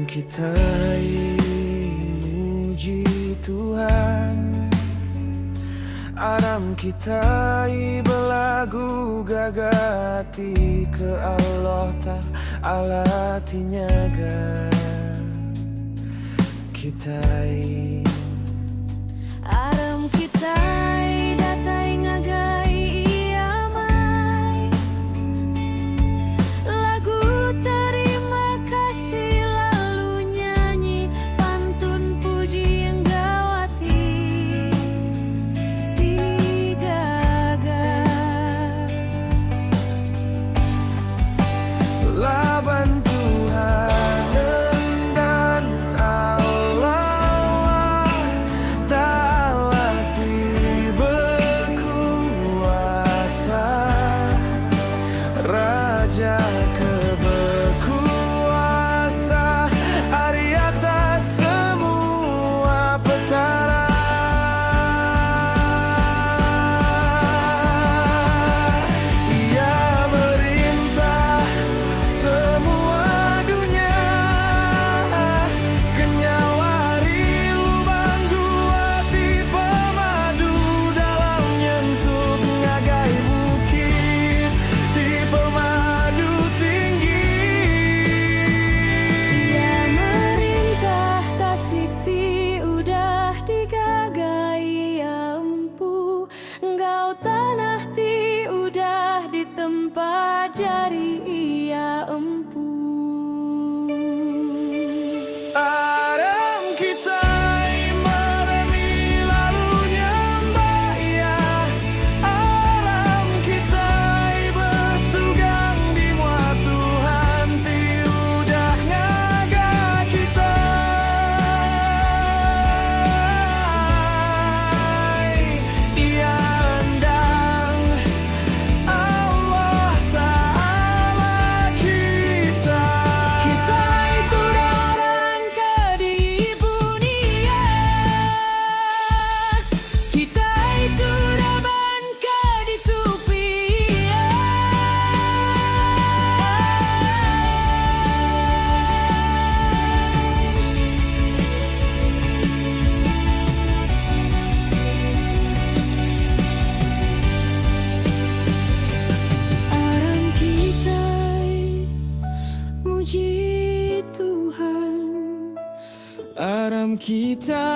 kita muji Tuhan, aram kita belagu gagati ke Allah Ta'ala tinyaga kita aram kita datai ngagai iamai lagu terima kasih lalu nyanyi pantun puji yang gawati tigaga laban Tuhan dan Allah Ta'ala berkuasa, Raja keberkuasa di atas semua petara. Ia merintah semua dunia, kenyawari lubang dua tipe madu dalam nyentuh ngagai bukit tipe madu tinggi. ia merintah tasikti udah digagai ampu engkau tanah ti udah di tempat jari ia empu. Aram kita meremi lalunya mbak ya, aram kita bersugang di muat Tuhan ti udah ngaga kita. Ia endang Allah Ta'ala kita. Kita itu darang ke di dunia, kita itu daban ke di tupia. Aram kita muji Tuhan, Aram kita